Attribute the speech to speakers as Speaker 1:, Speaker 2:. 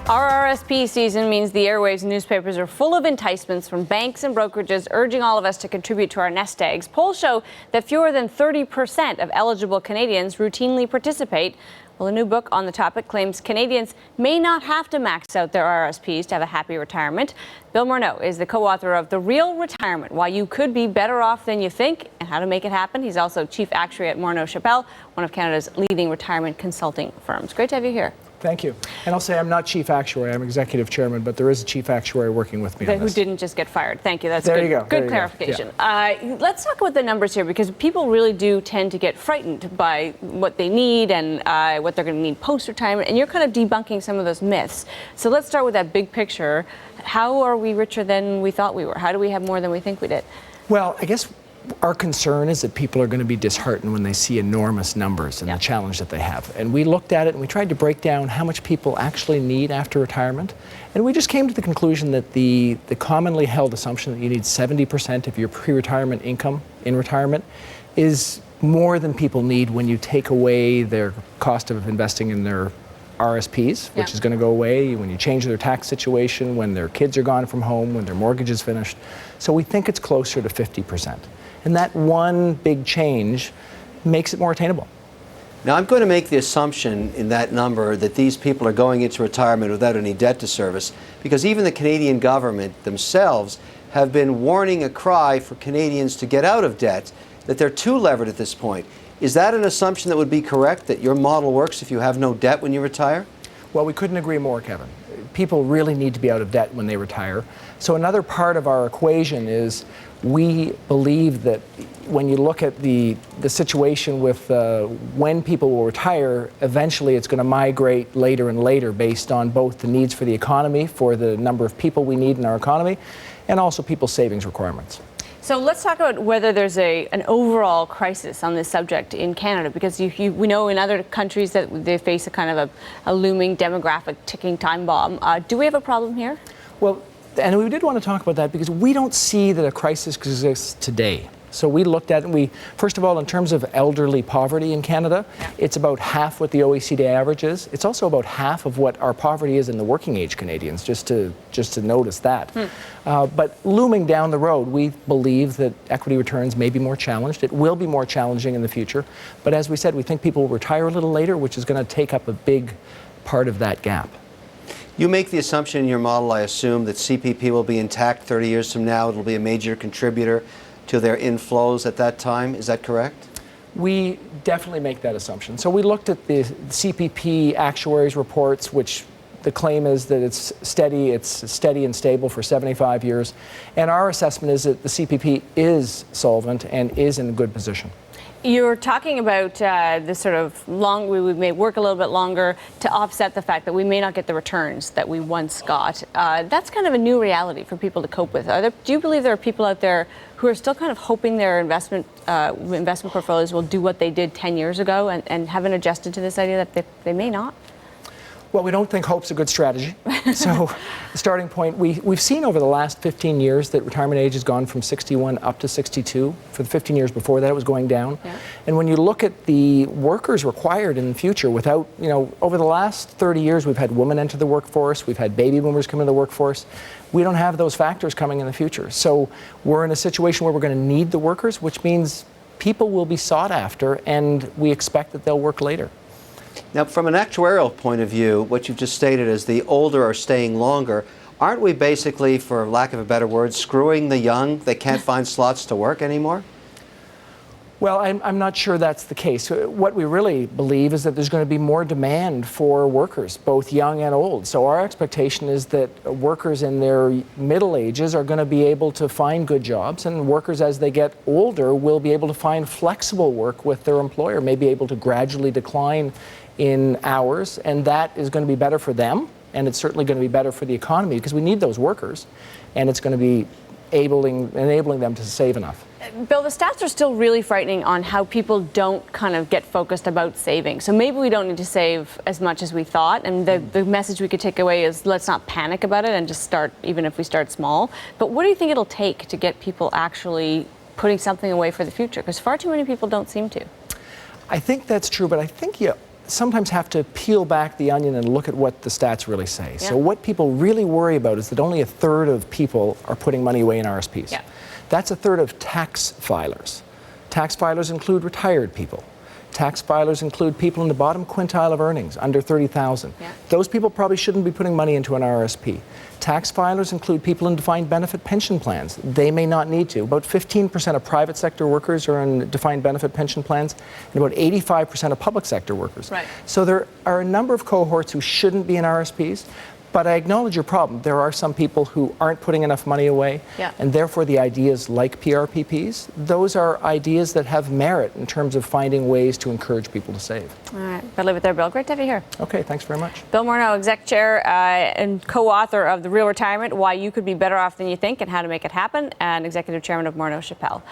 Speaker 1: Our RSP season means the airwaves and newspapers are full of enticements from banks and brokerages urging all of us to contribute to our nest eggs. Polls show that fewer than 30% of eligible Canadians routinely participate. Well, a new book on the topic claims Canadians may not have to max out their RSPs to have a happy retirement. Bill Morneau is the co-author of The Real Retirement, Why You Could Be Better Off Than You Think and How to Make It Happen. He's also chief actuary at Morneau Chappell, one of Canada's leading retirement consulting firms. Great to have you here.
Speaker 2: Thank you. And I'll say I'm not chief actuary, I'm executive chairman, but there is a chief actuary working with me on this.
Speaker 1: Who didn't just get fired. Thank you. That's
Speaker 2: there
Speaker 1: good.
Speaker 2: You go.
Speaker 1: Good
Speaker 2: there
Speaker 1: clarification.
Speaker 2: You go. Yeah.
Speaker 1: Let's talk about the numbers here, because people really do tend to get frightened by what they need and what they're going to need post-retirement, and you're kind of debunking some of those myths. So let's start with that big picture. How are we richer than we thought we were? How do we have more than we think we did?
Speaker 2: Well, I guess our concern is that people are going to be disheartened when they see enormous numbers and the challenge that they have. And we looked at it and we tried to break down how much people actually need after retirement. And we just came to the conclusion that the commonly held assumption that you need 70% of your pre-retirement income in retirement is more than people need when you take away their cost of investing in their RSPs, which is going to go away when you change their tax situation, when their kids are gone from home, when their mortgage is finished. So we think it's closer to 50%. And that one big change makes it more attainable.
Speaker 3: Now, I'm going to make the assumption in that number that these people are going into retirement without any debt to service, because even the Canadian government themselves have been warning a cry for Canadians to get out of debt, that they're too levered at this point. Is that an assumption that would be correct, that your model works if you have no debt when you retire?
Speaker 2: Well, we couldn't agree more, Kevin. People really need to be out of debt when they retire. So another part of our equation is we believe that when you look at the situation with when people will retire, eventually it's going to migrate later and later based on both the needs for the economy, for the number of people we need in our economy, and also people's savings requirements.
Speaker 1: So let's talk about whether there's an overall crisis on this subject in Canada, because we know in other countries that they face a kind of a looming demographic ticking time bomb. Do we have a problem here?
Speaker 2: Well, and we did want to talk about that because we don't see that a crisis exists today. So we looked at it, first of all, in terms of elderly poverty in Canada, it's about half what the OECD average is. It's also about half of what our poverty is in the working age Canadians, just to notice that. But looming down the road, we believe that equity returns may be more challenged. It will be more challenging in the future. But as we said, we think people will retire a little later, which is going to take up a big part of that gap.
Speaker 3: You make the assumption in your model, I assume, that CPP will be intact 30 years from now. It'll be a major contributor to their inflows at that time. Is that correct?
Speaker 2: We definitely make that assumption. So we looked at the CPP actuaries reports, which the claim is that it's steady and stable for 75 years. And our assessment is that the CPP is solvent and is in a good position.
Speaker 1: You're talking about this sort of we may work a little bit longer to offset the fact that we may not get the returns that we once got. That's kind of a new reality for people to cope with. Do you believe there are people out there who are still kind of hoping their investment portfolios will do what they did 10 years ago and haven't adjusted to this idea that they may not?
Speaker 2: Well, we don't think hope's a good strategy. So the starting point, we've seen over the last 15 years that retirement age has gone from 61 up to 62. For the 15 years before that, it was going down. Yeah. And when you look at the workers required in the future without, over the last 30 years, we've had women enter the workforce, we've had baby boomers come into the workforce. We don't have those factors coming in the future. So we're in a situation where we're going to need the workers, which means people will be sought after, and we expect that they'll work later.
Speaker 3: Now, from an actuarial point of view, what you've just stated is the older are staying longer. Aren't we basically, for lack of a better word, screwing the young? They can't find slots to work anymore?
Speaker 2: Well, I'm not sure that's the case. What we really believe is that there's going to be more demand for workers, both young and old. So our expectation is that workers in their middle ages are going to be able to find good jobs, and workers as they get older will be able to find flexible work with their employer, may be able to gradually decline in hours, and that is going to be better for them, and it's certainly going to be better for the economy because we need those workers, and it's going to be enabling them to save enough.
Speaker 1: Bill, the stats are still really frightening on how people don't kind of get focused about saving. So maybe we don't need to save as much as we thought. And the message we could take away is let's not panic about it and just start, even if we start small. But what do you think it'll take to get people actually putting something away for the future? Because far too many people don't seem to.
Speaker 2: I think that's true, but I think sometimes have to peel back the onion and look at what the stats really say.
Speaker 1: Yeah.
Speaker 2: So what people really worry about is that only a third of people are putting money away in RSPs.
Speaker 1: Yeah.
Speaker 2: That's a third of tax filers. Tax filers include retired people. Tax filers include people in the bottom quintile of earnings, under 30,000.
Speaker 1: Yeah.
Speaker 2: Those people probably shouldn't be putting money into an RSP. Tax filers include people in defined benefit pension plans. They may not need to. About 15% of private sector workers are in defined benefit pension plans, and about 85% of public sector workers.
Speaker 1: Right.
Speaker 2: So there are a number of cohorts who shouldn't be in RSPs. But I acknowledge your problem. There are some people who aren't putting enough money away,
Speaker 1: Yeah.
Speaker 2: and therefore the ideas like PRPPs, those are ideas that have merit in terms of finding ways to encourage people to save.
Speaker 1: All right. Better leave it there, Bill. Great to have you here.
Speaker 2: Okay, thanks very much.
Speaker 1: Bill Morneau, Exec Chair and co-author of The Real Retirement, Why You Could Be Better Off Than You Think and How to Make It Happen, and Executive Chairman of Morneau Chappell.